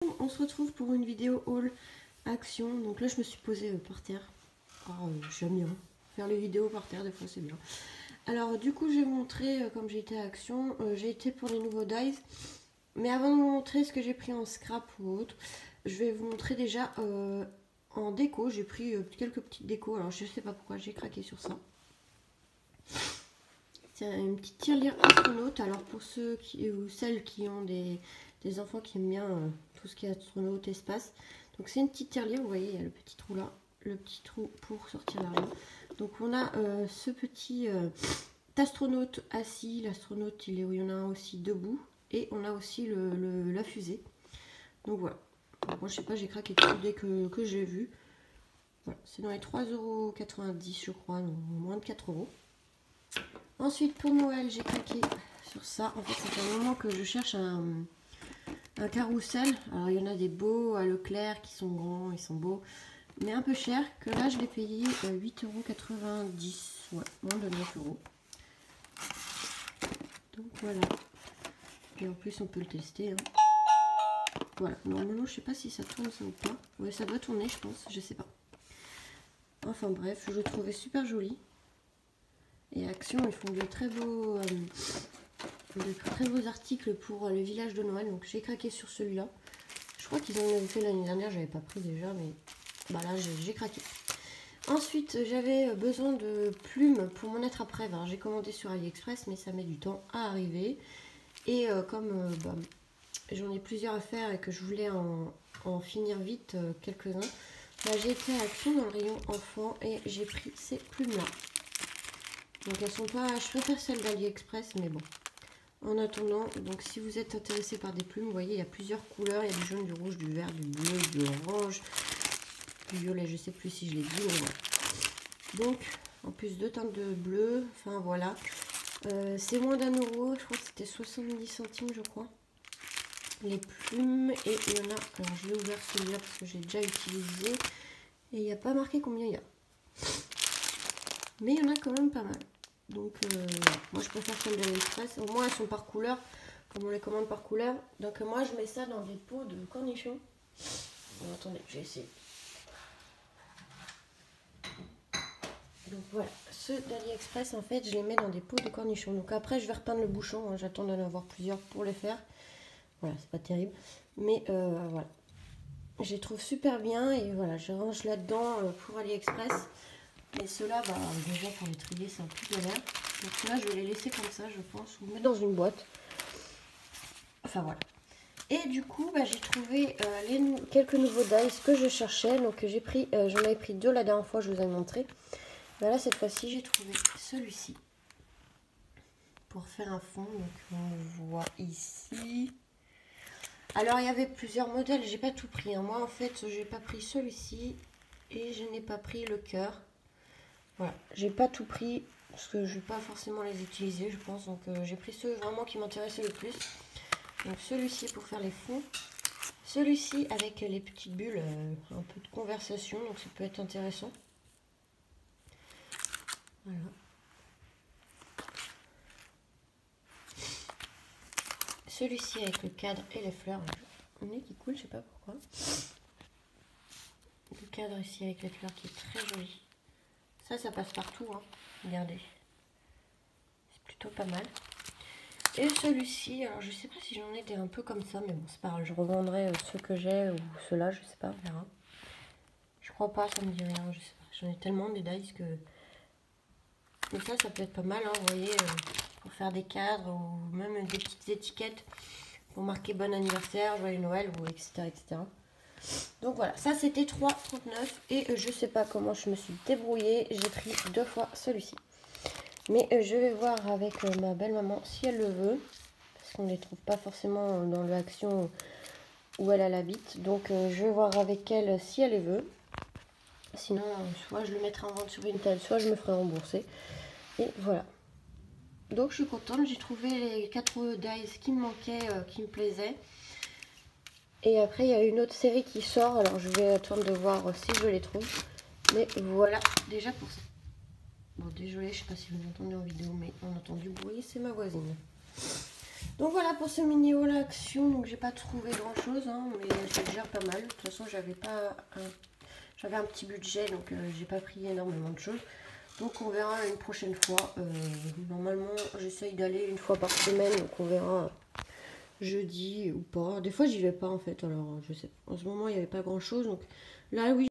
On se retrouve pour une vidéo haul action. Donc là je me suis posée par terre. J'aime bien faire les vidéos par terre, des fois c'est bien. Alors du coup je vais vous montrer comme j'ai été à action. J'ai été pour les nouveaux dies. Mais avant de vous montrer ce que j'ai pris en scrap ou autre, je vais vous montrer déjà en déco. J'ai pris quelques petites décos. Alors je sais pas pourquoi j'ai craqué sur ça. C'est une petite tirelire astronaute. Alors pour ceux qui, ou celles qui ont des enfants qui aiment bien tout ce qui est astronaute, espace. Donc c'est une petite tirelire, vous voyez, il y a le petit trou là, le petit trou pour sortir l'argent. Donc on a ce petit astronaute assis, l'astronaute il y en a un aussi debout, et on a aussi la fusée. Donc voilà, donc, moi je sais pas, j'ai craqué tout dès que j'ai vu. Voilà, c'est dans les 3,90 € je crois, non, moins de 4 €. Ensuite pour Noël j'ai craqué sur ça. En fait ça fait un moment que je cherche un carrousel. Alors il y en a des beaux à Leclerc qui sont grands, ils sont beaux, mais un peu cher, que là je l'ai payé 8,90 €, ouais, moins de 9 €. Donc voilà, et en plus on peut le tester, hein. Voilà, normalement je sais pas si ça tourne ça ou pas, ouais ça doit tourner je pense, je sais pas. Enfin bref, je le trouvais super joli, et Action ils font de très beaux articles pour le village de Noël, donc j'ai craqué sur celui-là. Je crois qu'ils en avaient fait l'année dernière, j'avais pas pris déjà, mais bah là j'ai craqué. Ensuite j'avais besoin de plumes pour mon être après. Alors j'ai commandé sur AliExpress, mais ça met du temps à arriver. Et comme j'en ai plusieurs à faire et que je voulais en finir vite quelques-uns, bah, j'ai été à Action dans le rayon enfant et j'ai pris ces plumes là. Donc elles sont pas, je préfère celles d'AliExpress, mais bon. En attendant, donc si vous êtes intéressé par des plumes, vous voyez, il y a plusieurs couleurs. Il y a du jaune, du rouge, du vert, du bleu, du orange, du violet, je sais plus si je l'ai dit, mais voilà. Donc, en plus deux teintes de bleu, enfin voilà. C'est moins d'1 €, je crois que c'était 70 centimes, je crois. Les plumes, et il y en a, alors je l'ai ouvert celui-là parce que j'ai déjà utilisé, et il n'y a pas marqué combien il y a. Mais il y en a quand même pas mal. Donc moi je préfère celles d'AliExpress, au moins elles sont par couleur, comme on les commande par couleur. Donc moi je mets ça dans des pots de cornichons. Bon, attendez, j'ai essayé. Donc voilà, ceux d'AliExpress en fait je les mets dans des pots de cornichons. Donc après je vais repeindre le bouchon, hein. J'attends d'en avoir plusieurs pour les faire. Voilà, c'est pas terrible, mais voilà. Je les trouve super bien et voilà, je range là-dedans pour AliExpress. Et ceux-là, bah, déjà pour les trier, c'est un peu galère. Donc là, je vais les laisser comme ça, je pense, ou mettre dans une boîte. Enfin voilà. Et du coup, bah, j'ai trouvé quelques nouveaux dies que je cherchais. Donc j'ai pris, j'en avais pris deux la dernière fois, je vous ai montré. Bah, là, cette fois-ci, j'ai trouvé celui-ci pour faire un fond. Donc on voit ici. Alors il y avait plusieurs modèles, j'ai pas tout pris, hein. Moi en fait, j'ai pas pris celui-ci et je n'ai pas pris le cœur. Voilà, j'ai pas tout pris parce que je vais pas forcément les utiliser, je pense. Donc j'ai pris ceux vraiment qui m'intéressaient le plus. Donc celui-ci pour faire les fonds. Celui-ci avec les petites bulles, un peu de conversation, donc ça peut être intéressant. Voilà. Celui-ci avec le cadre et les fleurs. On est qui coule, je sais pas pourquoi. Le cadre ici avec les fleurs qui est très joli. Ça passe partout, hein. Regardez. C'est plutôt pas mal. Et celui-ci, alors je sais pas si j'en ai des un peu comme ça, mais bon, c'est pas grave. Je revendrai ceux que j'ai ou ceux-là, je sais pas, on verra. Je crois pas, ça me dit rien, je sais pas. J'en ai tellement des dies que. Mais ça peut être pas mal, hein, vous voyez, pour faire des cadres ou même des petites étiquettes pour marquer bon anniversaire, joyeux Noël, ou etc. etc. Donc voilà, ça c'était 3,39 € et je sais pas comment je me suis débrouillée, j'ai pris deux fois celui-ci. Mais je vais voir avec ma belle-maman si elle le veut, parce qu'on ne les trouve pas forcément dans le Action où elle habite. Donc je vais voir avec elle si elle les veut. Sinon, soit je le mettrai en vente sur Vinted, soit je me ferai rembourser. Et voilà. Donc je suis contente, j'ai trouvé les 4 dies qui me manquaient, qui me plaisaient. Et après, il y a une autre série qui sort. Alors, je vais attendre de voir si je les trouve. Mais voilà, déjà pour ça. Bon, désolé, je sais pas si vous entendez en vidéo, mais on entend du bruit, c'est ma voisine. Donc voilà pour ce mini haul action. Donc j'ai pas trouvé grand chose, hein, mais c'est déjà pas mal. De toute façon j'avais un petit budget, donc j'ai pas pris énormément de choses. Donc on verra une prochaine fois. Normalement j'essaye d'aller une fois par semaine, donc on verra jeudi ou pas. Des fois j'y vais pas en fait, alors je sais. En ce moment il n'y avait pas grand chose, donc là oui.